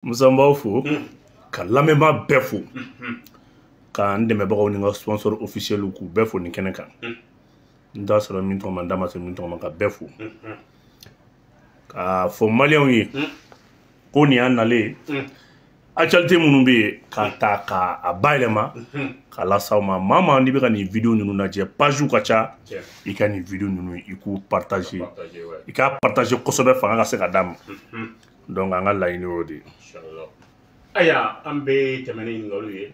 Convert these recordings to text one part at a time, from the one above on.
Musa m'b'aw fo ka lamɛnba bɛɛ fo ka n dɛmɛbagaw ni n ka sponsor officiel k'u bɛɛ fo nin kɛnɛ kan n t'a sɔrɔ min tɔgɔ ma n da ma se min tɔgɔ ma ka bɛɛ fo ka fɔ maliyɛnw ye ko nin y'a nalen actualité minnu bɛ yen k'a ta k'a bayɛlɛma k'a lasaw ma maa maa n'i bɛ ka nin video ninnu lajɛ page ka ca i ka nin video ninnu i k'u partager i k'a partager kosɛbɛ fanga ka se ka d'a ma donc an ka laɲini y'o de ye. Aya an bɛ tɛmɛ ni ɲininkaliw ye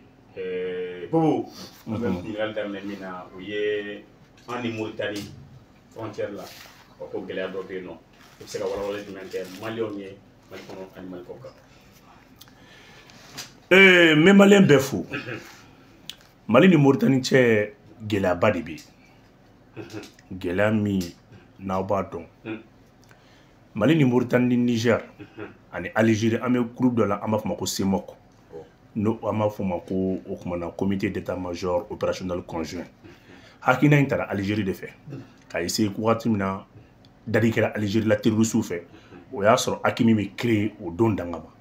Bobo an bɛ ɲininkali daminɛ min na o ye an ni Moritani frontière la ko gɛlɛya dɔ bɛ yen nɔ i bɛ se ka walawala jumɛn kɛ maliyɛnw ye Mali kɔnɔ ani Mali kɔ kan. n bɛ maliyɛn bɛɛ fo Mali ni Moritani cɛ gɛlɛyaba de bɛ yen gɛlɛya min n'aw b'a dɔn Mali ni Moritani ni Niger ani Algérie an bɛ groupe dɔ la an b'a fɔ ma ko CEMOC n'o an b'a fɔ ma ko o kumana comité d'état-major opérationnel conjoint hakilina in taara Algérie de fɛ k'a essayer waati min na dali kɛra Algérie la terroriste fɛ o y'a sɔrɔ Hakimi bɛ créer o don danga ma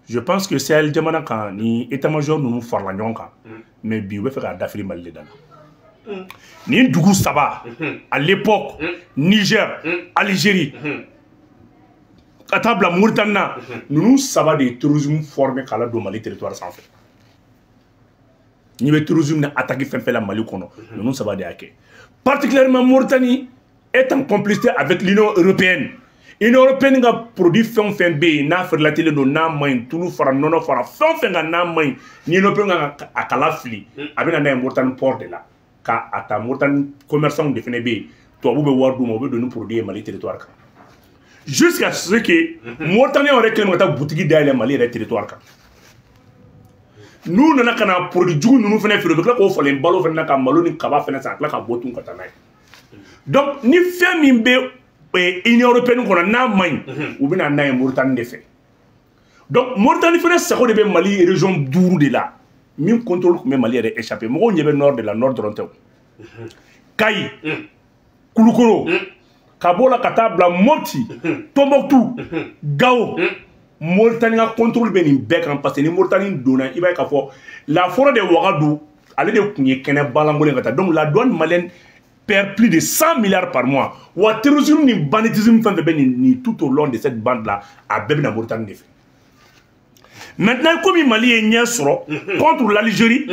je pense que Sahel jamana kan ni état-major ninnu farala ɲɔgɔn kan mais bi u bɛ fɛ k'a dafiri Mali de da la nin dugu saba à l'époque Niger Algérie ka taa bila Mauritanie na ninnu saba de ye terrorisme formé k'a ladon Mali territoire sanfɛ n'i bɛ terrorisme na attaque fɛn fɛn la Mali kɔnɔ ninnu saba de y'a kɛ particulièrement Mauritanie est en complicité avec l'Union européenne Union européenne ka produit fɛn o fɛn bɛ yen n'a feerelatigɛlen don n'a ma ɲi tulu fara nɔnɔ fara fɛn o fɛn kan n'a ma ɲi ni Union européenne ka a kala fili a bɛ na n'a ye Mauritanie port de la k'a ta Mauritanie commerçants de fɛnɛ bɛ yen tubabu bɛ wari d'u ma u bɛ don ni produit ye Mali territoire kan jusqu'à ce que Mauritaniens yɛrɛ kɛlen ka taa boutique dayɛlɛ Mali yɛrɛ territoire kan n'u nana ka na produit jugu ninnu fɛnɛ feere u bɛ tila k'o falen balo fɛnɛ na ka malo ni kaba fɛnɛ san ka tila ka bɔ tun ka taa n'a ye donc ni fɛn min bɛ Union européenne kɔnɔ n'a ma ɲi u bɛ na n'a ye Mauritanie de fɛ donc Mauritanie fɛnɛ sago de bɛ Mali région 5 de la min contrôle tun bɛ Mali yɛrɛ échappé mɔgɔw ɲɛ bɛ nord de la nord dɔrɔn tɛ o Kayi Kulukoro ka bɔ la ka taa bila Mopti Tombouctou Gao Mauritanie ka contrôle bɛ nin bɛɛ kan parce que ni Mauritanie donna i b'a ye k'a fɔ la forêt de Ouagadougou ale de tun ye kɛnɛ balankolon ka taa donc la douane malienne perd plus de 100 milliards par mois wa terrorisme ni banditisme fɛn fɛn bɛ nin tout au long de cette bande là a bɛɛ bɛ na Mauritanie de fɛ maintenant comme Mali ye ɲɛ sɔrɔ contre l'Algérie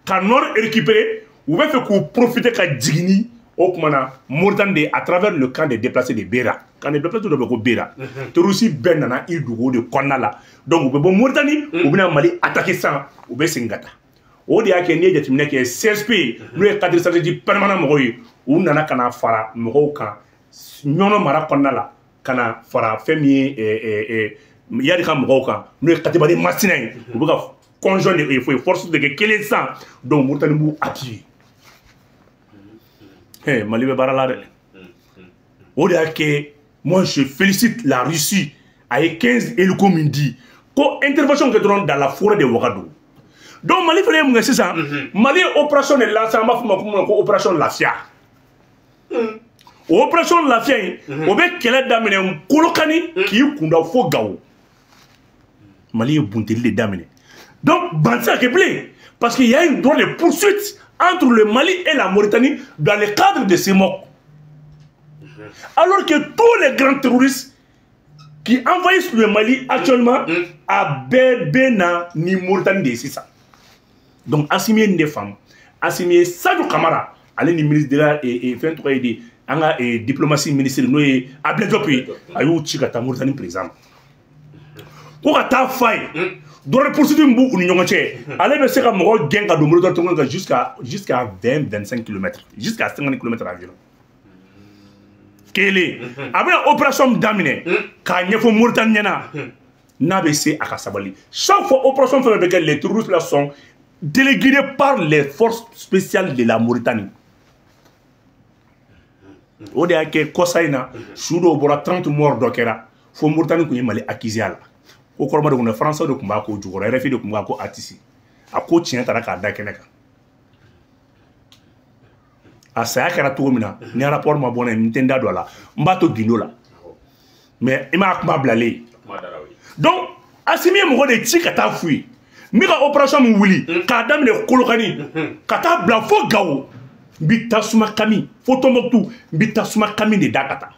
ka nord récupérer u bɛ fɛ k'u profiter ka jigin o kumana Mauritanie de à travers le camp des déplacés de Beira camp des déplacés dɔ bɛ ko Beira terroriste bɛɛ nana i dogo o de kɔnɔna la donc u bɛ bɔ Mauritanie u bɛna Mali attaquer san u bɛ segin ka taa o de y'a kɛ n'i ye jateminɛ kɛ CSP n'o ye cadre stratégique permanent mɔgɔw ye u nana ka na fara mɔgɔw kan ɲɔnɔ mara kɔnɔna la ka na fara fɛn min ye yari ka mɔgɔw kan n'o ye Katibani Masina ye u bɛ ka conjoint de force de kɛ kelen san donc Mauritanie b'u appuyer Mali bɛ baara la dɛ o de y'a kɛ moi je félicite la Russie a ye 15 hélicos min di ko intervention kɛ dɔrɔn dans la forêt de Ouagadougou donc Mali fɛnɛ ye mun kɛ sisan Mali ye opération de lancé an b'a fɔ ma ko opération lafiya o opération lafiya in o bɛ kɛlɛ daminɛ Kolokani k'i kunda fo Gao Mali ye bunteli de daminɛ donc ban tɛ se ka kɛ bilen parce que y a une drôle de poursuite entre le Mali et la Mauritanie dans le cadre de CEMOC. Alors que tous les grands terroristes qui envahissent le Mali actuellement à Bébéna ni Mauritanie de ça. Donc Assimi des femmes, Assimi Sadio Kamara, allez ni ministre de la et 23 aider en diplomatie ministérielle nous est à Blédopi ayou Chikata Mauritanie par exemple. Pour ta faille dans les poursuites ou n'yonga allez me se ka mɔgɔ gɛn ka don Mauritanie tonga jusqu'à 20-25 km jusqu'à 50 km environ kele a bɛna opération daminɛ k'a ɲɛfɔ Mauritanie ɲɛna n'a bɛ se a ka sabali chaque fois opération fɛn fɛn bɛ kɛ les terroristes là sont délégués par les forces spéciales de la Mauritanie o de y'a kɛ kɔsa in na su dɔw bɔra 30 morts dɔ kɛra fo Mauritanie tun ye Mali accusé a la o kɔrɔma de kun Français de kun b'a ko jukɔrɔ RFI de kun b'a ko Atisi a ko tiɲɛ taara k'a da kɛnɛ kan a saya kɛra cogo min na ni rapport ma bɔ n'a ye n tɛ n da don a la n b'a to gindo la mais i m'a kuma bilalen donc Assimi ye mɔgɔ de ci ka taa f'u ye n bɛ ka opération min wuli k'a daminɛ Kolokani ka taa bila fo Gawo n bɛ tasuma kami fo Tombouctou n bɛ tasuma kami de da ka taa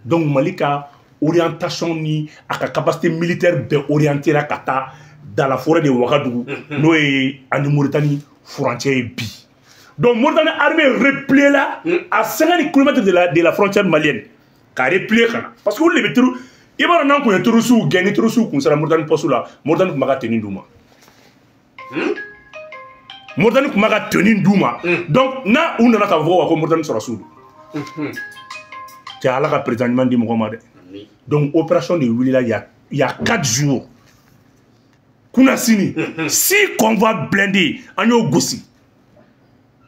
donc Mali ka orientation ni a ka capacité militaire bɛɛ orientera ka taa dans la forêt de Ouagadougou n'o ye ani Mauritanie frontière ye bi donc Mauritanie armée repliée là à 50 km de la frontière malienne k'a replier ka na parce que olu de bɛ turu i b'a dɔn n'an kun ye terroriste gɛn ni terroriste kun sera Mauritanie poste la Mauritanie tun b'a ka tenue d'u ma Mauritanie tun b'a ka tenue d'u ma donc n'a u nana k'a fɔ ko Mauritanie sɔrɔsiw don cɛ Ala ka président ɲuman di mɔgɔ ma dɛ donc opération de wulila il y a 4 jours Kunasini 6 convois blindés an y'o gosi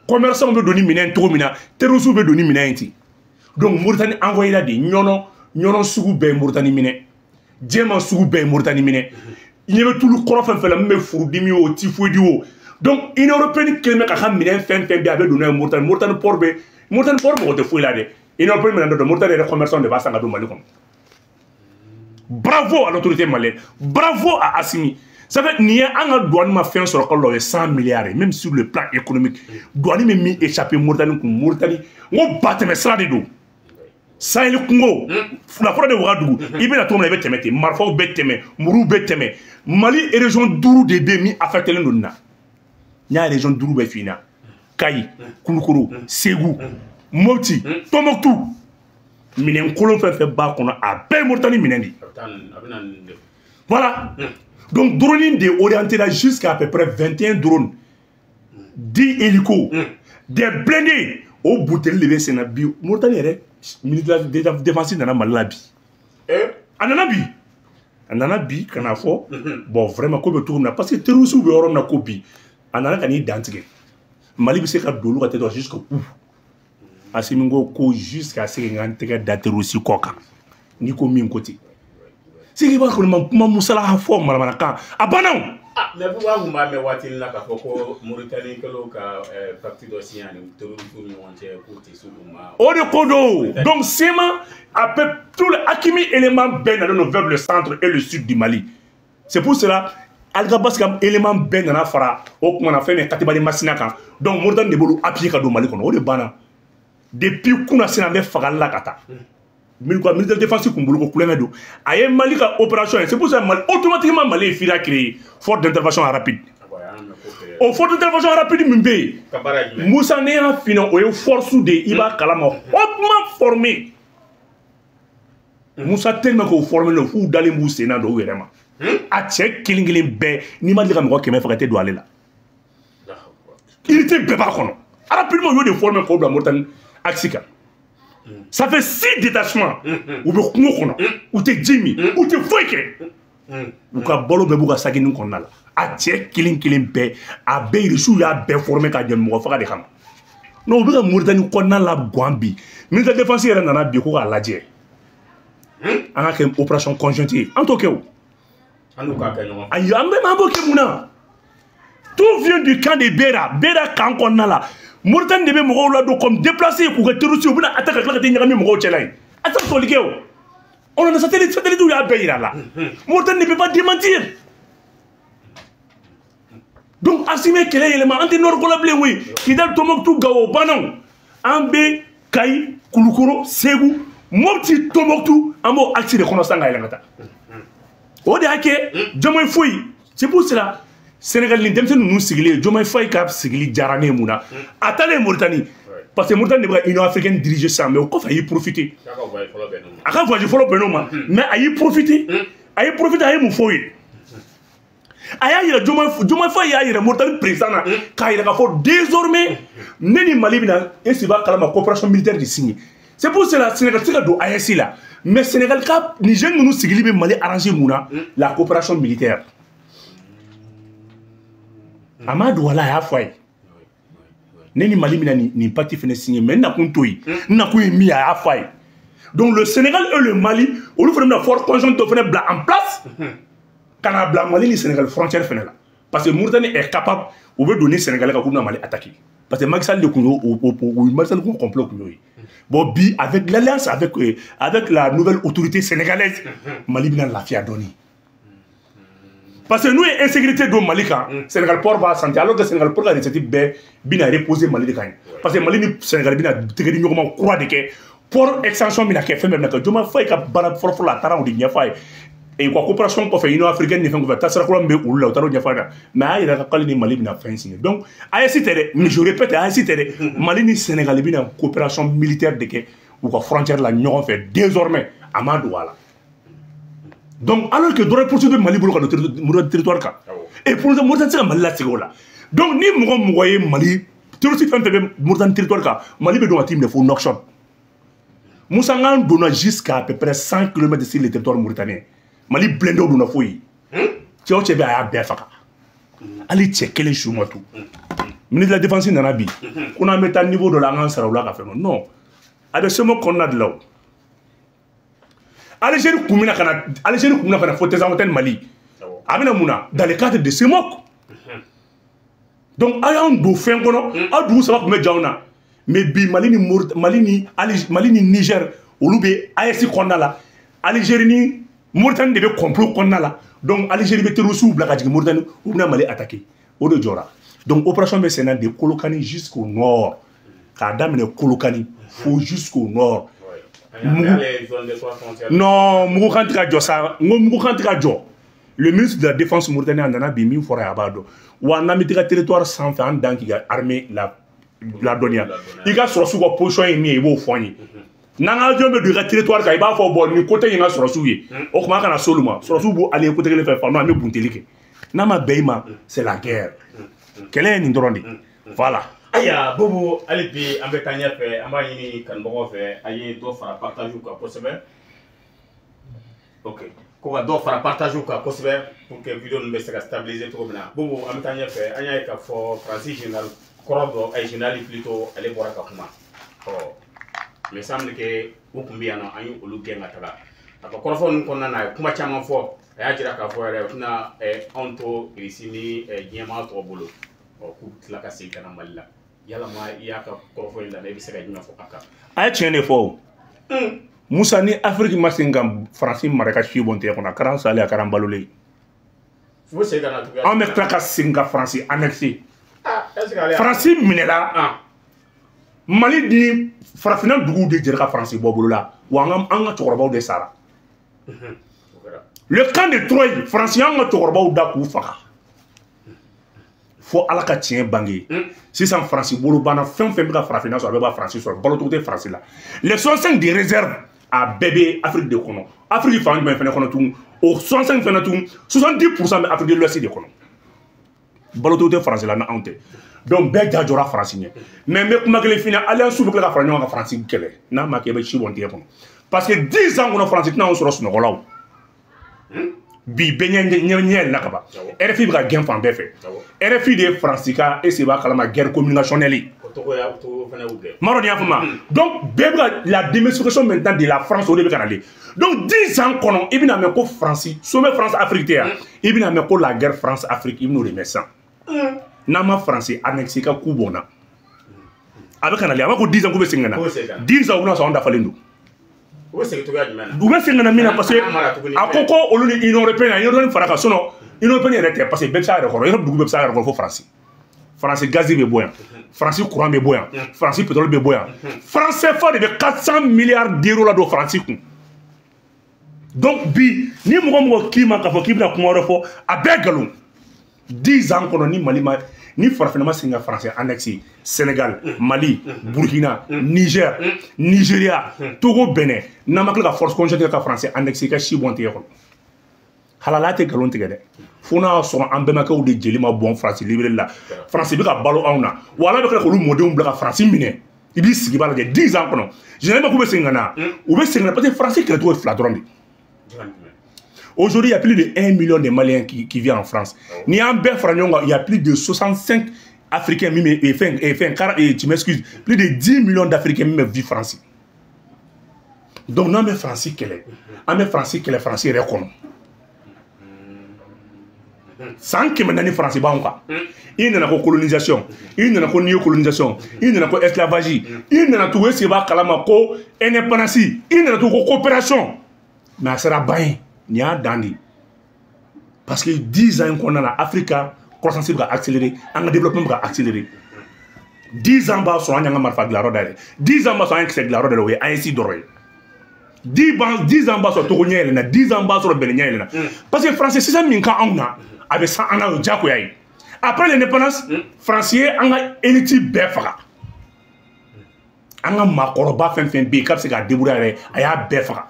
commerçants bɛ don ni minɛn cogo min na terroristes bɛ don ni minɛn ten donc Mauritanie envoyé la de ɲɔnɔ sugu bɛɛ ye Mauritanie minɛ jɛman sugu bɛɛ ye Mauritanie minɛ i ɲɛ bɛ tulu kɔrɔ fɛn fɛn la min bɛ furudimi o typhoïde o donc Union européenne kelen bɛ ka minɛn fɛn fɛn bɛ a bɛ don n'a ye Mauritanie port mɔgɔ tɛ foyi la dɛ Union européenne minɛ dɔ Mauritanie yɛrɛ commerçant de b'a san ka don Mali kɔnɔ bravo à l'autorité malienne bravo à Assimi ça fait nin ye an ka douane ma fɛn sɔrɔ kalo la o ye 100 milliards même sur le plan économique douane bɛ min échappé Mauritanie kun Mauritanie n ko batɛmɛ sira de don Sahel kungo la forêt de Ouagadougou i bɛna cogo min na i bɛ tɛmɛ ten marifaw bɛ tɛmɛ muruw bɛ tɛmɛ Mali région 5 de bɛ min affecté len don nin na n y'a région 5 bɛɛ f'i ɲɛna Kayi Kulukoro Ségou Mopti Tombouctou minɛn kolon fɛn fɛn b'a kɔnɔ a bɛɛ ye Mauritanie minɛn de voilà donc drone de orienté là jusqu'à peu près 21 drones 10 hélicos des blindés au bouteille de bɛ sen na bi Mauritanie yɛrɛ militaire défensive nana Mali la bi a nana bi ka na fɔ bon vraiment ko bɛ cogo min na parce que terroristes bɛ yɔrɔ min na ko bi a nana ka n'i dantigɛ Mali bɛ se ka don olu ka territoire jusqu'au bout Assimi ko jusqu'à ce que n tɛgɛ da terroriste kɔ kan n'i ko min ko ten c'est que i b'a kɔni ma kuma musala fɔ maramanakan a banna o. mais pourquoi kun b'a mɛn waati la k'a fɔ ko Mauritanie kɛlen ka parti dɔ signé ani terroriste ni ɲɔgɔn cɛ k'o tɛ se olu ma. o de ko don donc seulement après tous les Hakimi éléments bɛɛ nalen don vers le centre et le sud du Mali c'est pour cela Algabas ka élément bɛɛ nana fara o kuma na fɛn min Katibali Masina kan donc Mauritanie de b'olu appuyer ka don Mali kɔnɔ o de banna depuis Kunasini an bɛ fagali la ka taa. Militaire défensif kun bolo ko kulonkɛ don a ye Mali ka opération c'est pour ça Mali automatiquement Mali ye FIDA créé force d'intervention rapide o force d'intervention rapide min bɛ yen Moussa ne y'a fini o ye force de i b'a kalama hautement formé Moussa tellement k'o formé le f'u dalen b'u sen na don u yɛrɛ ma a cɛ kelen kelen bɛɛ n'i ma deli ka mɔgɔ 100 faga i tɛ don ale la unité bɛɛ b'a kɔnɔ rapidement u y'o de formé k'o bila Mauritanie axe kan. Ça fait 6 détachements. Ou bien ou te Jimmy, ou te Foyke. Ou ka bolo be buka sagini konna la. A tie killing be a be risu ya be formé ka dem mo fa de xam. Non ou be Mauritanie konna la Gambie. Ministre défense yere nana bi ko ka laje. An ka opération conjointe. En tout cas. En tout cas non. Ayi ambe mambo ke muna. Tout vient du camp de Bera. Bera kan konna la. Mauritanie de bɛ mɔgɔw la don comme déplacé k'u kɛ terroriste u bɛna attaque ka tila ka tɛ ɲagami mɔgɔw cɛla ye a tɛ sɔrɔli kɛ o on a satellite y'a bɛɛ yira la Mauritanie ne peut pas démentir donc Assimi kɛlɛ yɛlɛma an tɛ nord kɔla bilen koyi Kidal Tombouctou Gawo bannaw an bɛ Kayi Kulukoro Ségou Mopti Tombouctou an b'o axe de kɔnɔ sisan ka yɛlɛ ka taa o de y'a kɛ Diomaye Faye c'est pour cela Sénégal ni denmisɛnnin ninnu sigilen Diomaye Faye ka sigili diyara ne ye mun na a taalen Mauritanie parce que Mauritanie de bɛ ka Union africaine diriger sisan mais o kɔfɛ a y'i profiter a ka voyage fɔlɔ bɛnn'o ma mais a y'i profiter a ye mun fɔ o ye a y'a yira Diomaye Faye y'a yira Mauritanie président na k'a yira k'a fɔ désormais ne ni Mali bɛna est-ce que b'a kalama coopération militaire de signer c'est pour cela Sénégal tɛ se ka don AES la mais Sénégal ka Niger ninnu sigili bɛ Mali arranger mun na la coopération militaire. Amadou wala y'a fɔ a ye ne ni Mali bɛna nin pacte fana signé mais n nakun t'o ye n nakun ye min ye a y'a fɔ a ye donc le Sénégal et le Mali olu fana bɛna force conjointe dɔ fana bila en place ka na bila Mali ni Sénégal frontière fana la parce que Mauritanie est capable u bɛ don ni Sénégalais kan k'u bɛna Mali attaquer parce que Macky Sall de kun y'o Macky Sall kun complot kun y'o ye bon bi avec l'alliance avec la nouvelle autorité sénégalaise Mali bɛna lafiya dɔɔni parce que nous est insécurité do Mali kan Sénégal port va santé alors que Sénégal port ga recette be bina reposer Mali de kan parce que Mali ni Sénégal bina tegedi ñogoma croix de ke port extension bina ke fembe naka joma fay ka bara for la taran di ñafay et quoi coopération ko fe union africaine ni fe ko fa tasra ko mbe ulla taro ñafada mais ay da ka ni Mali bina fin signé donc ay cité mais je répète ay cité Mali ni Sénégal bina coopération militaire de ke ou ko frontière la ñogon fait désormais Amadou wala. Donc, alors que d'autres poursuivre Mali pour le territoire, et pour le Mauritanie, c'est Mali là. Donc, ni vous voyez Mali, tout ce qui fait Mauritanie territoire, Mali est dans un team de faux knock-shot. Moussangan donne jusqu'à à peu près 100 km sur le territoire mauritanien. Mali blindé dans la fouille. Tu as bien à Béfaka. Allez checker les chemins tout. Ministre de la Défense dans la vie. On a mis un niveau de la lance à la non. Avec ce mot qu'on a de là. Algérie Koumina kana faut tes Mali. Amina Mouna, dans le cadre de ce mots. Donc, ayant do fin kono, a dou ça va comme jauna. Mais bi Mali ni Niger, Oloubé, ASI konna la, Algérie ni Mauritanie devait complot konna la. Donc, Algérie be terrorisou blakadji Mauritanie, ou na Mali attaqué. Au de Djora. Donc, opération Messena de Kolokani jusqu'au nord. Kadam ne Kolokani, faut jusqu'au nord. Non, le ministre de la Défense mauritanien en a bimi fora abado. Ou en a mis le territoire sans fin dans qui a armé la Donia. Il a sur la position et mis au fond. Nanga jombe du territoire ka iba fo bol ni côté yinga sur souye. O kuma kana soluma. Sur soubu aller côté le faire fa no ame buntelike. Nama beima c'est la guerre. Quel est ndorondi? Voilà. Aya bobo alibi ambetanya fe ambayini kan bogo fe aye do fara partage ko kosebe. OK. Ko ga do fara partage ko kosebe pour que vidéo ne se stabiliser trop bien. Bobo ambetanya fe anya ka fo Francis général Korodo ay général plutôt aller bora ka kuma. Oh. Mais semble que okumbi ana ayu olu genga taga. Aka korofon ko nana kuma chama fo aya jira ka fo re na onto irisini nyema to bolo. O ku tlaka sikana malila. Yala ma yaka korofo ila ne bisega nyina fo aka ay tiene fo Moussa ni Afrique masingam France maraka chi bonte ko na karan sale akaran balole fo se gana tuga on met tlaka singa France annexé est-ce que France minela Mali di farafina dugu de jerka France bobolo la wa ngam anga tokorobaw de sara le camp de Troyes France anga tokorobaw da ku faka faut ala ka tien bangé si ça France bolo bana fin bika farafina so abeba France so balo to France là les 65 de réserve à bébé Afrique de kono Afrique fan ben fene kono tout au 65 fene tout 70% Afrique de l'Ouest de kono balo to France là na ante donc be jajora France ni mais kuma gele fina alliance sous la France nga France kele na ma ke be chi bonte kono parce que 10 ans on France na on so no golaw bi benyen nyel nakaba RFI bra gen fan befe RFI de Francica et c'est ba kalama guerre communicationnelle marodi afuma donc bebra la démestication maintenant de la France au début canadien donc 10 ans kono ibina me ko France sommet France Afrique ibina me ko la guerre France Afrique ibino remessa nama France annexé ka kubona avec canadien amako 10 ans ko be singana 10 ans on a so onda falendo Où c'est que tu as du mal? Où est-ce que tu as parce que à Coco, au lieu de l'Union européenne, il y a une fracasse. Non, l'Union européenne est parce que Bepsa est encore. Il y a beaucoup de Bepsa est encore France. France gaz est boyant. France courant est boyant. France pétrole est boyant. France est fort de 400 milliards d'euros là de France. Donc, bi, ni moi qui m'a fait qui m'a fait à Belgalou. 10 ans qu'on a ni Mali ni forcément c'est français annexé Sénégal, Mali, Burkina, Niger, Nigeria, Togo, Bénin. N'a pas la force conjointe avec français annexé que si bon théâtre. Halala te galon te gade. Fona so ambemaka ou de jelima bon français libre là. Français bi ka balo auna. Wala be ka ko modem bla français mine. Ibi sigi bala de 10 ans kono. Je n'ai pas ko be singana. Ou be singana peut-être français que toi fladrondi. Aujourd'hui, il y a plus de 1 million de Maliens qui vivent en France. Il y a plus de 65 Africains, tu m'excuses, plus de 10 millions d'Africains qui vivent en France. Donc, non, mais Français, quel est? Mais Français, quel est Français reconnu? Sans que maintenant, Français, il n'y a pas de colonisation, il n'y a pas de néocolonisation, il n'y a pas d'esclavagie, il n'y a pas de tout ce qui va calmer, il n'y a pas de coopération. Mais ça sera bien. Nya dandi parce que 10 ans qu'on a la Afrique croissance va accélérer un développement va accélérer 10 ans bas sur un marfa de la roda 10 ans bas sur un excès de la roda oui ainsi doré 10 ans bas sur Tournier 10 ans bas sur Benin parce que français c'est ça minka on a avec ça on a déjà quoi après l'indépendance français on a élite befa on a makoroba fin bi cap c'est qu'à débrouiller aya befa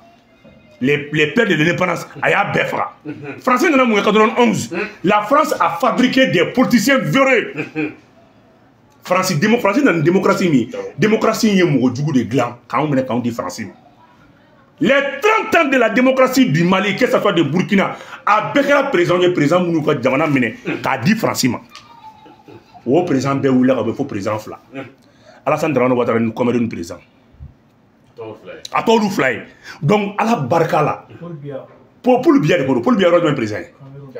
les pères de l'indépendance aya befa français dans le 91 la France a fabriqué des politiciens véreux France démocratie dans démocratie démocratie est mon du de gland quand on dit français les 30 ans de la démocratie du Mali que ce soit de Burkina a Bekara président Mounouka Djamana Mene qu'a dit français au président Béoula il faut président Fla Alassane Dramane Ouattara nous comme un président à Tolou Fly donc à la Barkala Paul Biya de Paul Biya est président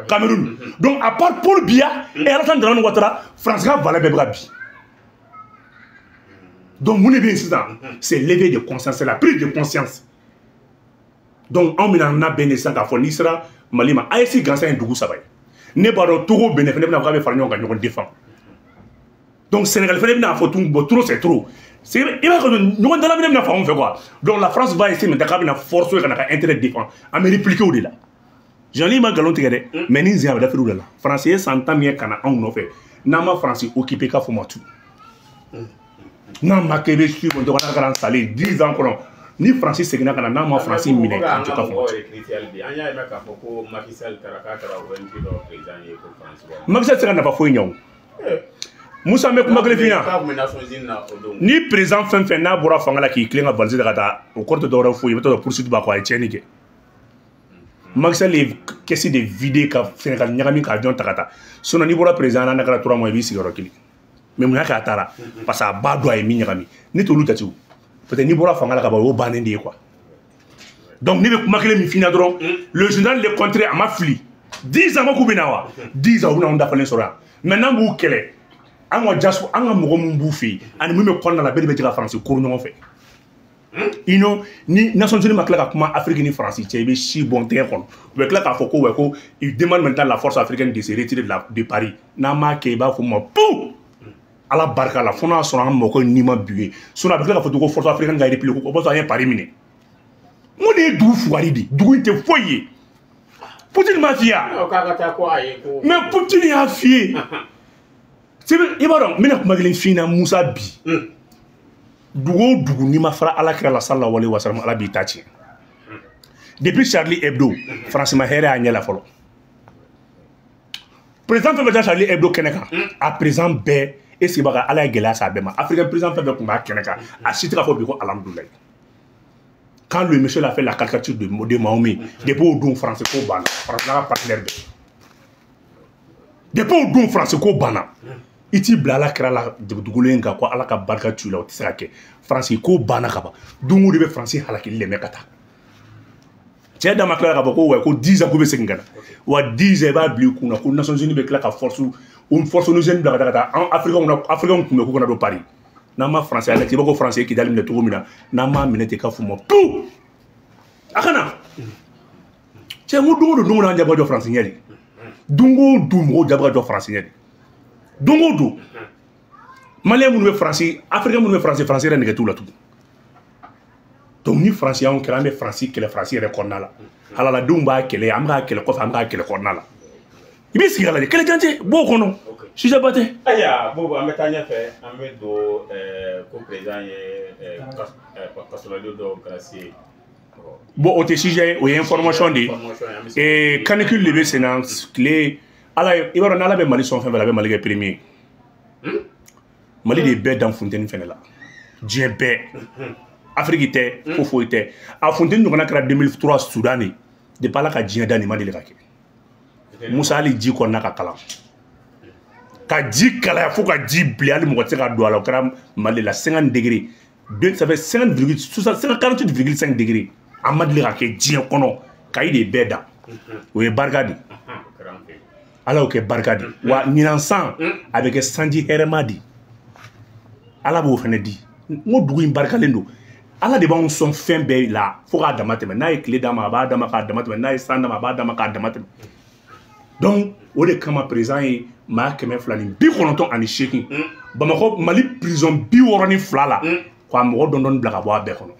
Cameroun donc à part Paul Biya et Alassane Dramane Ouattara France va la Bebrabi donc mon incident c'est lever de conscience c'est la prise de conscience donc on a béni sans qu'à fournir sera Malima ASC Gansa un dougou sabay ne baro Togo bénéfice n'a pas fait nous défend donc Sénégal fait n'a faut tout trop c'est trop c'est il va que nous dans la vie n'a pas on fait quoi donc la France va essayer mais d'accord na force qu'on a intérêt défend à me répliquer au delà j'en ai ma galon tigade mais ni zia da fait au delà français s'entend bien kana on fait n'a ma français occupé ka faut tout n'a ma kebe sur on doit grand salé 10 ans qu'on ni Francis Segna kana na ma Francis mine en tout cas Macky Sall Segna n'a pas foué ñaw Moussa me kuma fina ni président fin na bora fangala ki klenga valise de kata au corte d'or foué beto poursuite ba ko ay tienike Macky Sall les question de vider ka Sénégal ñagami ka avion takata sono ni bora président na kala 3 mois bi sigaro kili mais mun ka tara parce que ba do ay mi ñagami ni to lutati peut-être ni bora fangala ka ba o banende quoi donc ni be makele mi fina dron le journal le contraire à ma fli 10 ans ko binawa 10 ans on da falen sora maintenant bu kele an wa jasu an ga mogo mun bu fi ani mu me konna la bele be jira France ko non fait ino ni Nations Unies makla ka kuma Afrique ni France ti be si bon terre kon be kla ka foko we ko il demande maintenant la force africaine de se retirer de Paris na ma ke ba fo mo pou ala barka la fona sona mo ko ni ma bué sona be kla ka fo ko force africaine ga réplique ko bo so rien Paris mine mo de dou fuari di dou inte foyer Poutine mafia mais Poutine a fié c'est il va donc mina kuma gelen fina Moussa bi dugu ni ma fara ala kira la sallallahu alaihi wasallam ala bi tati depuis Charlie Hebdo franchement here a nyela folo président de Charlie Hebdo keneka à présent be et c'est baga ala gela sa be ma africain président fait ko ba keneka a citra fo bi ko alhamdulillah quand le monsieur a fait la caricature de Mahomet depuis au don français ko bana français partenaire depuis au don français ko bana iti blala kra la dugulenga ko ala ka barka tula o tisake français ko bana kaba dungu de français halaki le mekata tie da makla ka ko ko 10 ans ko be sengana wa 10 ans ba bli kuna ko Nations Unies be kla ka force nous jeune da en Afrique on ko na do Paris na ma français ala ki bako français ki dalim le to mina na ma minete ka fumo tout akana tie mu dungu na njaba do français nyali dungu mo jaba do français nyali Dongo Malien moun français, Africain moun français renege tout là tout. Donc ni français on kramé français que les français reconnaissent là. Ala la dumba kele amra kele ko amra kele konna là. Ibi sigala de kele tante bo kono. Si jabate. Aya bobo ametanya fe amedo ko président Kassolado do Gracier. Bon au sujet ou information de et canicule levé séance clé ala ibaro na la be Mali son fait la be Mali premier Mali de be dans Fontaine fait là Dieu be Afrique était fofo était à Fontaine nous on a créé 2003 Soudan de pas la ka Dieu dani Mali le kake Moussa Ali dit qu'on a ka kala ka di kala faut ka di bli ali mo ka do ala kram Mali la 50 degrés ça fait 48,5 degrés à Mali le kake Dieu kono ka ide be da o e bargadi ala ke barkadi wa ninansan avec sanji hermadi ala bo fene di mo dugu in barkalendo ala de ban son fin be la fo ka damate na e clé dama ba dama ka damate na e san dama ba dama ka damate donc o de kama président ye maa 290 ani 8 Bamako Mali prison 62 la ko a mɔgɔ dɔn bila ka bɔ a bɛɛ kɔnɔ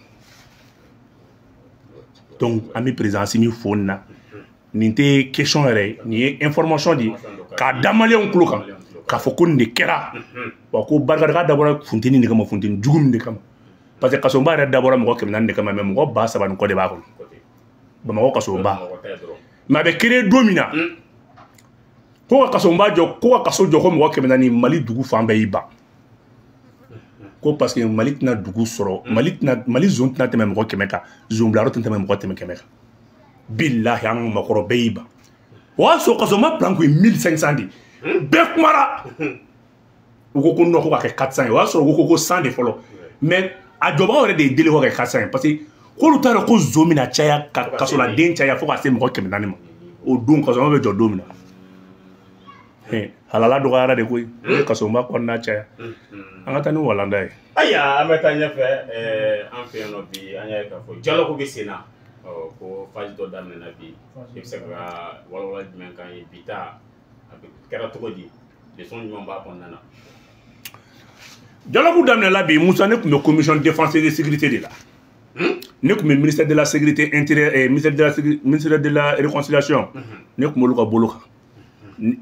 donc an bɛ président Assimi fo nin na nin tɛ question yɛrɛ nin ye information di k'a da maliyɛnw tulo kan k'a fɔ ko nin de kɛra wa ko barikada dabɔra funteni de kama funteni jugu min de kama parce que kasonba yɛrɛ dabɔra mɔgɔ 400 de kama mais mɔgɔ 300 ni kɔ de b'a kɔnɔ Bamako kasonba mais a bɛ créer don min na ko ka kasonba jɔ ko ka kaso jɔ ko mɔgɔ 400 Mali dugu fan bɛɛ y'i ban ko parce que Mali tɛna dugu sɔrɔ Mali zone tɛna tɛmɛ mɔgɔ 100 kan zone bila yɔrɔ tɛna tɛmɛ mɔgɔ 100 kan billahi an ka makɔrɔ bɛɛ y'i ban o y'a sɔrɔ kasonba plan ko ye 1500 de bɛɛ kumara u ko ko non ko ka kɛ 400 ye o y'a sɔrɔ u ko ko 100 de fɔlɔ mais a jɔbagaw yɛrɛ de ye deli ko ka kɛ 400 ye parce que k'olu t'a dɔn ko zone mina caya kasoladen caya fo ka se mɔgɔ 400 ma o don kasonba bɛ jɔ don min na halala dɔgɔyara de koyi kasonba kɔnɔna caya an ka taa ni walanda ye aya an bɛ taa ɲɛfɛ an fɛ yan nɔ bi an y'a ye k'a fɔ dialogue bɛ sen na ko phase dɔ daminɛna bi i bɛ se ka walawala jumɛn k'an ye bi ta a kɛra cogo di leçon jumɛn b'a kɔnɔna na dialogue daminɛna bi Musa ne tun bɛ commission défense et de sécurité de la ne tun bɛ ministère de la sécurité intérieure et ministère de la réconciliation ne tun b'olu ka bolo kan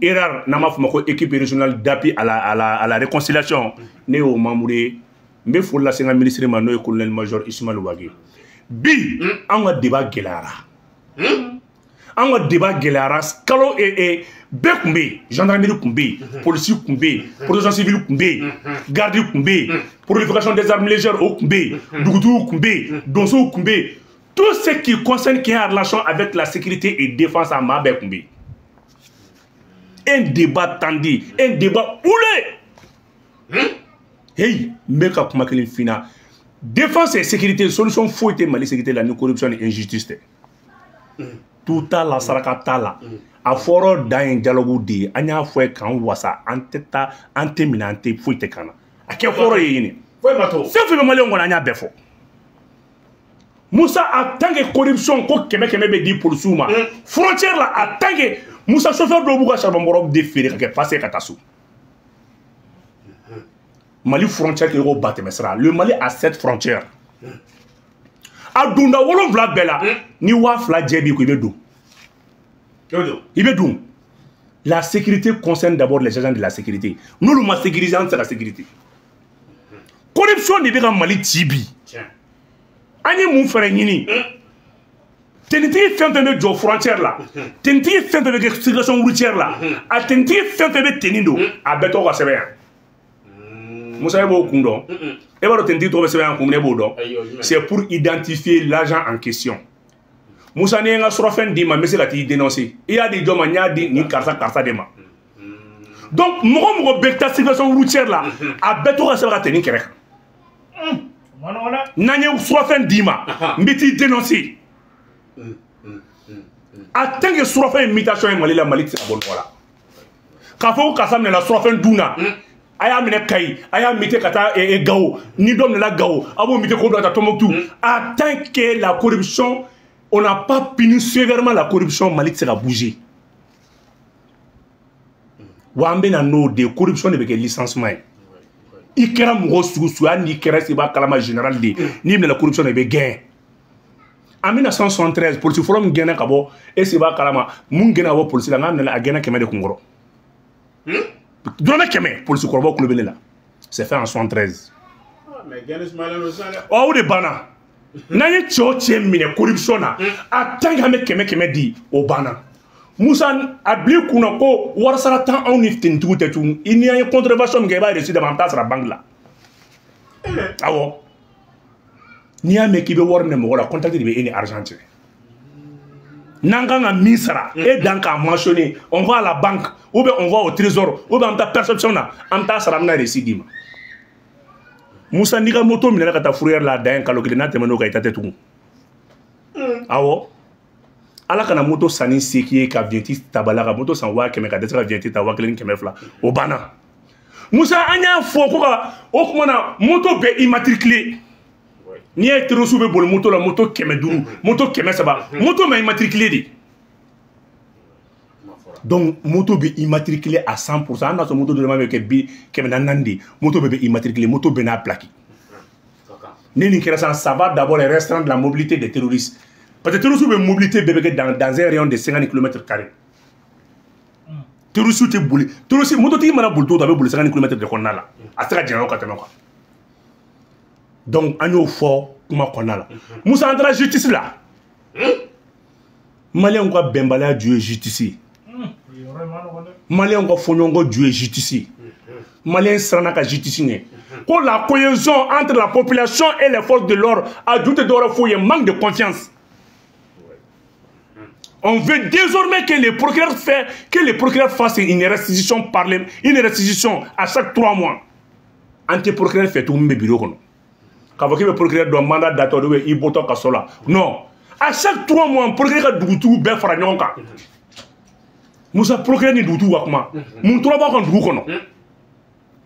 ERAR n'a ma fɔ ma ko équipe régionale d'appui à la réconciliation ne y'o membre ye n bɛ foli lase n ka ministre ma n'o ye colonel major Ismaël Ouagui bi an ka débat gɛlɛyara an ka débat gɛlɛyara kalo bɛɛ tun bɛ yen gendarmerie tun bɛ yen polisi tun bɛ yen protection civile tun bɛ yen garde tun bɛ yen prolification des armes légères o tun bɛ yen dugutigiw tun bɛ yen donsow tun bɛ yen tout ce qui concerne qui est en relation avec la sécurité et défense a maa bɛɛ tun bɛ yen un débat tendu, un débat houlé. Hey, mais ka kuma kelen fina. Défense et sécurité, solution faut être Mali sécurité la corruption et injustice. Tout à la sarakata la. A foro dans dialogue di, anya foi kan wasa anteta anteminante faut être kana. A ke foro yini. Foi mato. C'est fait Mali on anya befo. Moussa a tant que corruption ko keme be di pour souma. Frontière là a tant que Moussa chauffeur do buga charbon borob de fere ka passer katasu. Mali frontière ko batte mesra. Le Mali a 7 frontières. Adunda wolon vla bela ni wa fla jebi ko ibedu. Ibedu. La sécurité concerne d'abord les agents de la sécurité. Nous le ma sécuriser c'est la sécurité. Corruption de be Mali tibi. Ani mun fere ñini tenitigi fɛn fɛn bɛ jɔ frontière la tenitigi fɛn fɛn bɛ kɛ circulation routière la a tenitigi fɛn fɛn bɛ teni don a bɛɛ tɔgɔ ka sɛbɛn yan Musa e b'o kun dɔn e b'a dɔn tenitigi tɔgɔ bɛ sɛbɛn yan kun e b'o dɔn c'est pour identifier l'agent en question Musa ni n ka surafɛn d'i ma n bɛ se ka t'i dénoncer i y'a di jɔn ma n y'a di nin karisa de ma donc mɔgɔ mɔgɔ bɛ taa circulation routière la a bɛɛ tɔgɔ ka sɛbɛn ka teni kɛrɛ kan n'an ye surafɛn d'i ma n bɛ t'i dénoncer a tant que surafɛn imitation ye Mali la Mali tɛ se ka bɔ nɔgɔ la k'a fɔ ko karisa minɛna surafɛn dun na a y'a minɛ Kayi a y'a mité ka taa Gao ni dɔ minɛna Gao a b'o mité k'o bila ka taa Tombouctou a tant que la corruption on n'a pas puni sévèrement la corruption Mali tɛ se ka bouger wa an bɛ na n'o de corruption de bɛ kɛ licenciement ye i kɛra mɔgɔ sugu sugu hali n'i kɛra se b'a kalama général de n'i minɛna corruption na i bɛ gɛn en 1973 polisi fɔlɔ min gɛnna ka bɔ e se b'a kalama mun gɛnna ka bɔ polisi la n k'a minɛna a gɛnna 100 de kun kɔrɔ dɔrɔmɛ 100 polisi kɔrɔbaw kulo bɛ ne la c'est fait en 73 o de banna n'an ye cɛ o cɛ minɛ corruption na a tant que an bɛ 100 di o banna Musa a bila i kunna ko warisara t'an anw ni tenitigiw tɛ tugun i ni an ye contrevention min kɛ i b'a reçu d'a ma an bɛ taa sara banque la awɔ n'i y'a mɛn k'i bɛ wari minɛ mɔgɔ la contact de bɛ e ni argent cɛ n'an kan ka min sara e dan k'a mentionner on va à la banque ou bien on va au trésor ou bien an bɛ taa perception na an bɛ taa sara an bɛ na reçu d'i ma Musa n'i ka moto minɛna ka taa fourrière la a dan ye kalo kelen n'a tɛmɛn'o kan i ta tɛ tugun awɔ ala kana moto sanni se k'i ye ka vienti tabala ka moto san 100 000 ka dɛsɛ ka vienti ta 1,200 o banna Musa an y'a fɔ ko ka o kuma na moto bɛ immatriculé n'i ye terroriste bɛ boli moto la moto 500 moto 300 moto ma immatriculé de Donc moto be immatriculé à 100%. Dans son moto de même que nandi, moto be immatriculé, moto be na plaqué. Ça va d'abord restreindre la mobilité des terroristes. Parce que les terroristes ont mobilité dans un rayon de 50 km². Terroristes ont boulé. Terroristes, moto qui m'a boulé, tu as boulé 50 km de Konala. À ce que donc, on est fort, comment Konala. Moussa entre la justice là. Malien on va bembala Dieu justice. Malien on va foniongo Dieu justice. Malien sera na justice. Pour la cohésion entre la population et les forces de l'ordre, ajoute de manque de confiance. On veut désormais que les procureurs fassent une restitution à chaque 3 mois. Anti-procureur fait tout le bureau. Quand le procureur doit mandat d'attendre, il botte à cela. Non. À chaque 3 mois, le procureur a doutou ben faranyonka. Moussa procureur ni doutou wakma. Moun trois ba kan doutou kono.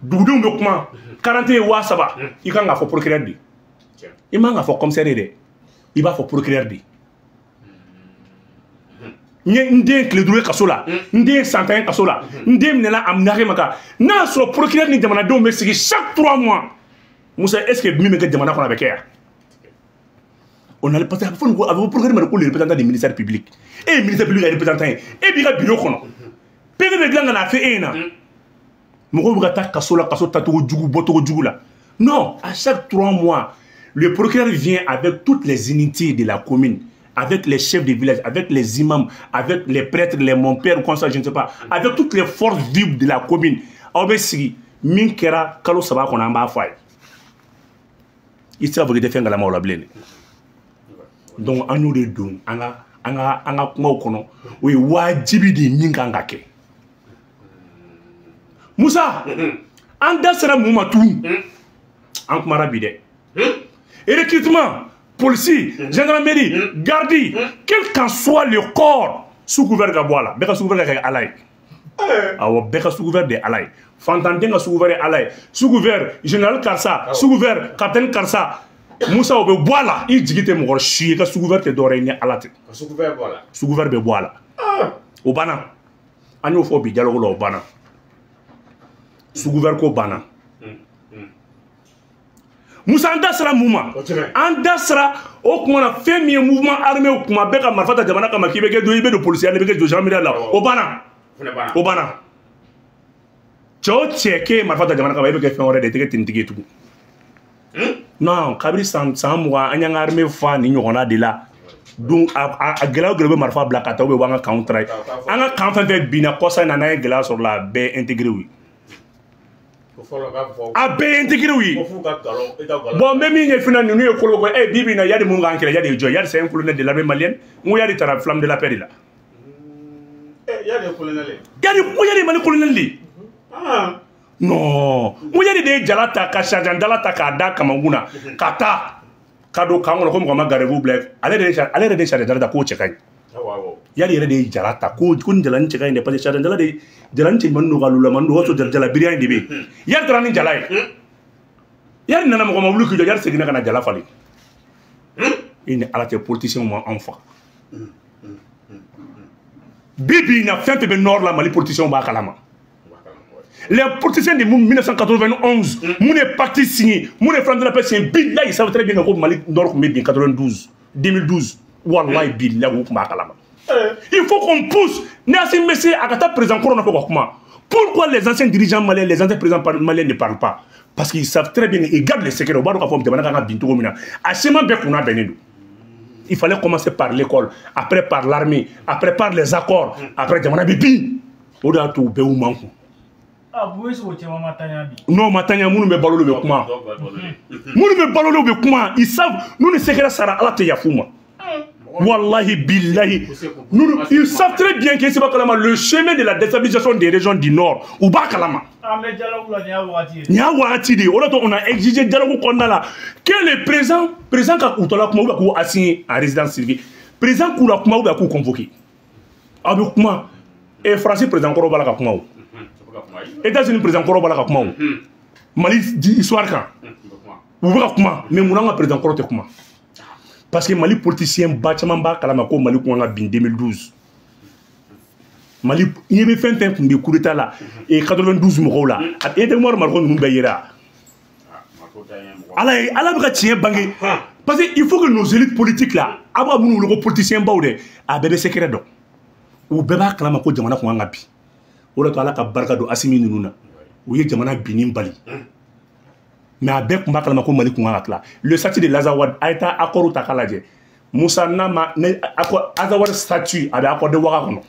Doutou be kuma 41 wa saba. Il kan ga fo procureur di. Il m'a fo commissaire de. Il va fo procureur di. Ndé clé doué kasola. Ndé santin kasola. Ndé mnela amnare maka. Na so procureur ni demanda do Mexique chaque 3 mois. Moussa, est-ce que même que demande qu'on avait qu'à on a le passé à fond avec programme de les représentants des ministères publics et ministère public les représentants et bien bureau kono père de gland na fait ena mo ko ta kasola kaso tatu djugu boto djugu là non à chaque 3 mois le procureur vient avec toutes les unités de la commune avec les chefs de village avec les imams avec les prêtres les mon père ou comme ça je ne sais pas avec toutes les forces vives de la commune obesi minkera kalo saba qu'on a mba fay il s'est avoué de faire la mort la blé. Donc, on nous le donne. On a comment oui, wajibi di ninkangake. Moussa, anda sera moumatu. En kumara bide. Et recrutement, policier, gendarmerie, gardi, quel qu'en soit le corps, sous couvert de bois beka sous couvert de alay. Awo beka sous couvert de alay. Fantandenga sous couvert de alay. Sous couvert général Karsa, sous couvert capitaine Karsa. Moussa obe boala, il digite mo chi ka sous couvert de doré alate. Sous couvert boala. Sous couvert de boala. Obana. Anyo fo bi dialogue lo obana. Sous couvert ko bana. Moussa andasra mouvement. Andasra o kuma fait mi mouvement armé o kuma beka marfata jamana kama kibeke do ibe de policier ne beke do gendarmerie là. Obana. Obana. Cho cheke marfata jamana kama beke fait ore de teke tintike tout. Non, kabri samwa anyanga armé fa ni nyona de là. Donc a gela grebe marfa blakata o be wanga counter. Anga counter fait bina kosa na na gela sur la baie intégrée oui. A baie intégrée oui. Bon même il fina nous e kolo ko e bibi na yadi munga ankere yadi jo yadi c'est un colonel de l'armée malienne, mo yadi tara flamme de la paix là. Yadi colonel. Yadi mali colonel li. Ah. Non, moi j'ai des jalata kashajan dalata kada kamanguna kata kado kangono comme comment garez-vous blague allez de charger dalata ko chekai yali yele de jalata ko kun jalan chekai ne pas charger dalata de jalan chin manu galula manu hoso jala biriani dibe yar trani jalai yar nana mo mabulu ki yar segina kana jala fali ini alate politicien mo enfant bibi na fente be nord la mali politicien ba kalama. Les politiciens de 1991, mon est parti signé, mon est flamme de la paix signé, là ils savent très bien que Mali Nord mais bien 92, 2012, Wallahi billah ou makalama. Il faut qu'on pousse. Nassim Messi Akata président Corona pourquoi les anciens dirigeants maliens, les anciens présidents maliens ne parlent pas? Parce qu'ils savent très bien, ils gardent les secrets. Il fallait commencer par l'école, après par l'armée, après par les accords, après Jamana Bibi. Odatou Beoumankou. Non, matanya munu me balolo be kuma. Munu me balolo be kuma. Ils savent, nous ne secrets sara ala te yafuma. Wallahi billahi. Ils savent très bien que c'est pas kalama le chemin de la déstabilisation des régions du Nord. Ou ba kalama. Nya wati de. On a exigé dialogue kondala que le président ka utola kuma ou ba assigné en résidence civile. Président kula kuma ou ba convoqué. Abu kuma et Français président ko bala ka kuma. États-Unis président Koro bala ka kuma Mali histoire kan ou ba kuma mais mun nga président Koro te kuma parce que Mali politicien ba chama ba kala mako Mali ko nga bin 2012 Mali il y avait fait un coup d'état là et 92 mɔgɔw la et de mort marko nous bayira ala bɛ ka tiɲɛ bange parce que il faut que nos élites politiques là aba minnu wele ko politiciens baw dɛ a bɛɛ bɛ secret dɔn u bɛɛ b'a kalama ko jamana kun kan ka bi o de to ala ka barika don Asimi ninnu na u ye jamana binni bali mais a bɛɛ kun b'a kalama ko Mali kun kan ka tila le statut de l'Azawad a ye taa accord ta k'a lajɛ Musa Nama Azawad statut a bɛ accordé Ouaga kɔnɔ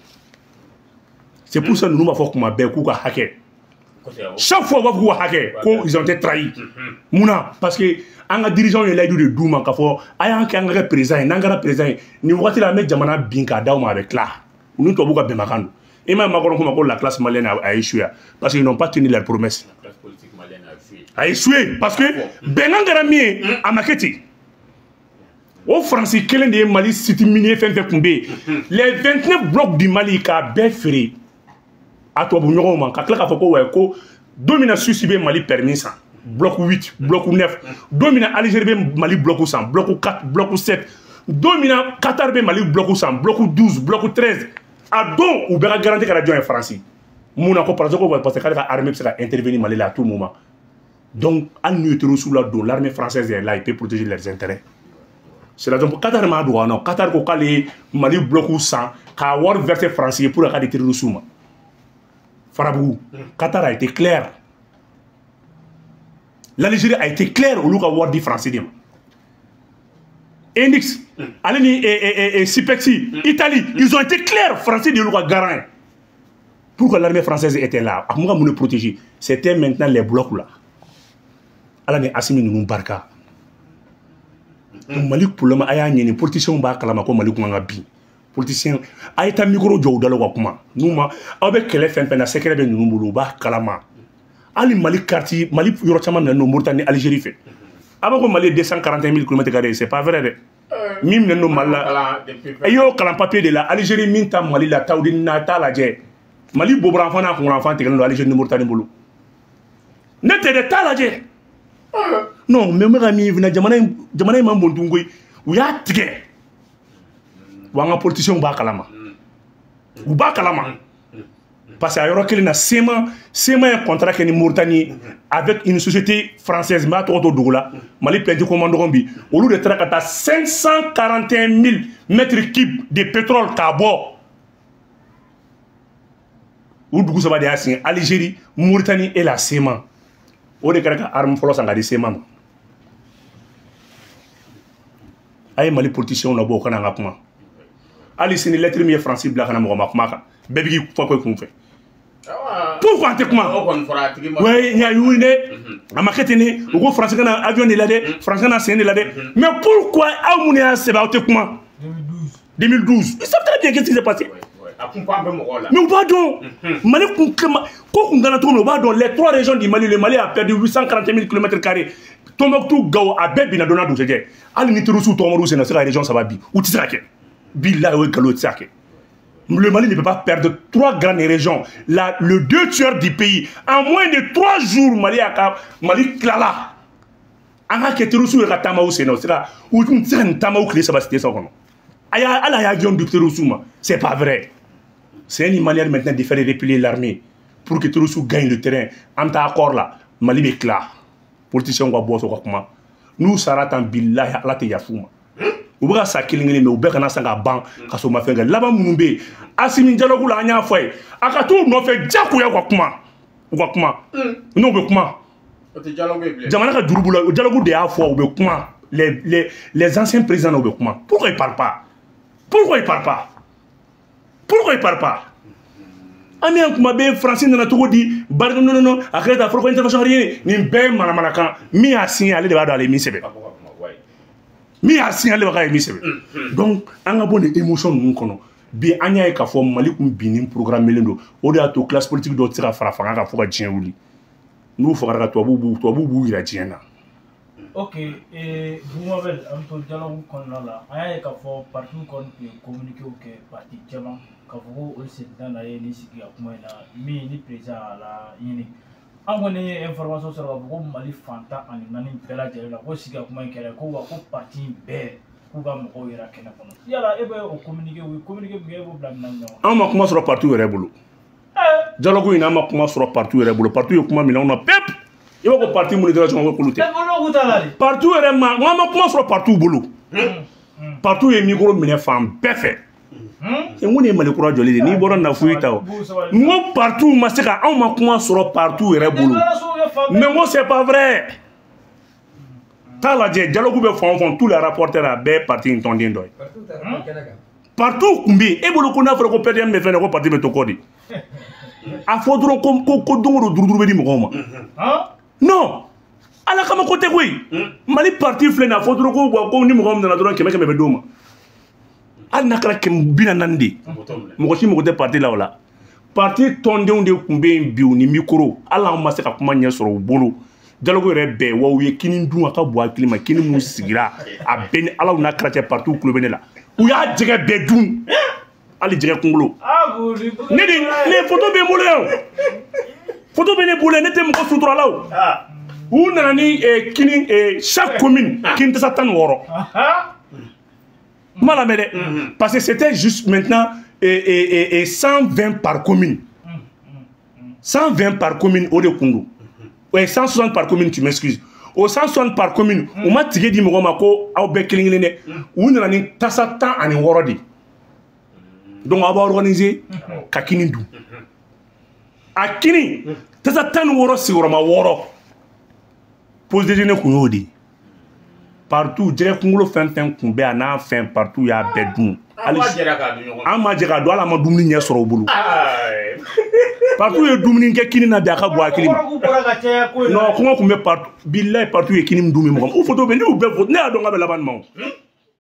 c'est pour ça nous b'a fɔ kuma bɛɛ k'u ka hakɛ chaque fois u b'a fɔ k'u ka hakɛ ko ils ont été trahis munna parce que an ka dirigeants ye layidu de d'u ma k'a fɔ a y'an kɛ an ka kɛ président ye n'an kɛra président ye nin wagati la an bɛ jamana bin k'a d'aw ma a bɛ tila u ni tubabuw ka bɛnbakan don et même Macron ko la classe malienne a échoué parce qu'ils n'ont pas tenu leurs promesses a échoué parce que bɛnkan kɛra min ye a ma kɛ ten o Faransi kelen de ye Mali site minier fɛn fɛn kun bɛ yen les 29 blocs du Mali k'a bɛɛ feere a tubabu ɲɔgɔnw ma ka tila k'a fɔ ko ouais ko don min na Suisse bɛ Mali permis san bloc 8 bloc 9 don min na Algérie bɛ Mali bloc san bloc 4 bloc 7 don min na Qatar bɛ Mali bloc san bloc 12 bloc 13 a don u bɛɛ ka garantie kɛra jɔn ye Faransi mun na ko parce que k'ale ka armée bɛ se ka intervenir Mali la à tout moment donc hali n'u ye terroriste la don l'armée française est là il peut protéger leurs intérêts c'est la raison pour Qatar m'a droit non Qatar ko k'ale Mali bloc san k'a wari verser Faransi pour ka di terroriste ma Farabougou Qatar a été clair l'Algérie a été clair olu ka wari di Faransi de ma Indix ale ni Sipexi Italie ils ont été clairs Français de olu ka garant pour que l'armée française était là a kun ka mun de protéger c'était maintenant les blocs là ala ni Asimi ninnu barika Mali problème a y'a ɲini politiciens b'a kalama ko Mali kun kan ka bin politicien a ye taa micro jɔ u da la u ka kuma n'u ma aw bɛ kɛlɛ fɛn fɛn na secret bɛ ninnu bolo u b'a kalama hali Mali quartier Mali yɔrɔ caman minɛ n'o Mauritanie ni Algérie fɛ a b'a ko Mali ye 241 000 km² c'est pas vrai dɛ min minɛ n'o Mali la e y'o kalan papier de la Algérie min ta Mali la taw di na t'a lajɛ Mali boboranfan n'a kunkanfan tigɛlen don Algérie ni Mauritanie bolo ne tɛ dɛ t'a lajɛ non mais me ka min fana jamana in man bon tun koyi u y'a tigɛ wa an ka politiciens b'a kalama u b'a kalama parce que a yɔrɔ kelen na SEMA ye contrat kɛ ni Mauritanie avec une société française m'a tɔgɔ to dugu la Mali peinture commandant bi olu de taara ka taa 541 000 mètres cubes de pétrole k'a bɔ u dugu saba de y'a signé Algérie Mauritanie et la SEMA o de kɛra ka arme fɔlɔ san ka di SEMA ma a ye Mali politiciens labɔ o kana an ka kuma hali sini lettre min ye Faransi bila kana mɔgɔ ma kuma kan bɛɛ b'i fɔ ko kun fɛ pourquoi an tɛ kuma ouais il y a eu ne a ma kɛ ten de u ko Faransi kana avion de la dɛ Faransi kana sen de la dɛ mais pourquoi aw mun y'a sɛbɛn aw tɛ kuma 2012 ils savent très bien qu'est-ce qui s'est passé mais u b'a dɔn Mali kun ko kun gana cogo min u b'a dɔn les 3 régions du Mali le Mali a perdu 840 000 km². Tombouctou Gao a bɛɛ binna donna dugusɛjɛ hali ni terroriste tɔgɔmariw sen na se ka région saba bi u tɛ se ka kɛ billahi o ye nkalon o tɛ se ka kɛ le Mali ne peut pas perdre 3 grandes régions le 2 tiers du pays en moins de 3 jours Mali tilala an ka kɛ terroriste ye ka taamaw sen na u tɛ se ka nin taamaw tile saba tile saba kɔnɔ ala y'a avion du terroriste ma c'est pas vrai c'est une manière maintenant de faire replier l'armée pour que terroristes gagnent le terrain an t'a accord la Mali bɛ tila politiciens ka bɔ so ka kuma n'u sara tan billahi ala tɛ yafu ma u bɛ ka sa kelen kelen mais u bɛɛ kana san ka ban ka sɔrɔ u ma fɛn kɛ laban minnu bɛ yen Asimi dialogue la an y'a fɔ a ye a ka t'u nɔfɛ diyagoya u ka kuma n'u bɛ kuma jamana ka juru b'u la dialogue de y'a fɔ u bɛ kuma les anciens présidents u bɛ kuma pourquoi ils parlent pas an bɛ kuma bɛɛ Faransi nana cogo di barika non a kɛra ta fɔra ko intervention rien nin bɛɛ ye manamanakan min y'a signé ale de b'a dɔn ale ye min sɛbɛn min y'a signé ale de b'a dɔn ale ye min sɛbɛn donc an ka bɔ nin émotion ninnu kɔnɔ bi an y'a ye k'a fɔ Mali kun binni programmelen don o de y'a to classe politique dɔw tɛ se ka fara fanga kan fo ka diɲɛ wuli n'u fagara ka tubabuw b'u yira diɲɛ na. Ok, Boumabel, an bɛ to dialogue kɔnɔna la an y'a ye k'a fɔ parti kɔni tun ye communiqué kɛ parti caman k'a fɔ ko olu sen na ye nin sigi ka kuma in na min ni président y'a la ɲini an kɔni ye information sɔrɔ k'a fɔ ko Mali fantan ani naani bɛɛ lajɛlen la ko sigi ka kuma in kɛra ko wa ko parti bɛɛ k'u ka mɔgɔw yɛrɛ kɛnɛ kɔnɔ yala e bɛ o communiqué min kɛ e b'o bila minɛn min kɔnɔ. An ma kuma sɔrɔ parti yɛrɛ bolo dialogue in an ma kuma sɔrɔ parti yɛrɛ bolo parti ye kuma minɛ anw na pep i b'a ko parti mun de dɔrɔn sɔngɔ ko k'olu tɛ parti yɛrɛ ma an ma kuma sɔrɔ parti bolo parti ye micro minɛ fan bɛɛ fɛ n ko nin ye Mali kura jɔli de n'i bɔra Nafuyi ta o n ko parti ma se ka anw ma kuma sɔrɔ parti yɛrɛ bolo mais n ko c'est pas vrai t'a lajɛ dialogue bɛ fan o fan tous les rapporteurs a bɛɛ parti in tɔnden dɔ ye partout tun bɛ yen e bolo ko n'a fɔra ko PDM bɛ fɛn na ko parti bɛ to kɔ de a fɔ dɔrɔn ko don o don duruduru bɛ di mɔgɔw ma non ala kama ko tɛ koyi Mali parti filɛ nin a fɔ dɔrɔn ko ni mɔgɔ min nana dɔrɔn 100 bɛ d'o ma hali n'a kɛra 40 de mɔgɔ si mago tɛ parti la o la parti tɔndenw de tun bɛ yen bi u ni micro hali anw ma se ka kuma ɲɛ sɔrɔ u bolo dialogue yɛrɛ bɛɛ wa u ye kini dun a ka bon hakili ma kini mun sigira a bɛɛ ni ala n'a kɛra cɛ parti tulo bɛ ne la u y'a jɛgɛ bɛɛ dun hali jɛgɛ kunkolo ne photo bɛ n bolo yan photo bɛ ne bolo ne tɛ mɔgɔ suturala o u nana ni kini chaque commune kini tɛ sa 16 kuma lamɛn dɛ parce que c'était juste maintenant 120 par commune 120 par commune o de kun don 160 par commune tu m'excuses au 160 par commune u ma tige di mɔgɔ ma ko aw bɛɛ kelen kelen dɛ u nana ni tasa 16 de donc aw b'a organiser ka kini dun a kini tasa 16 sigiyɔrɔma 6 pause déjeuner kun y'o de partout jɛgɛ kunkolo fɛn fɛn kun bɛ a n'a fɛn partout y'a bɛɛ dun an ma jɛ ka dun ala ma dumuni ɲɛ sɔrɔ u bolo partout ye dumuni kɛ kini na bi a ka bon hakili ma non kɔngɔ kun bɛ partout bilayi partout ye kini min dun mɔgɔ o photo bɛ ne y'u bɛɛ ne y'a dɔn k'a bɛ laban nin ma o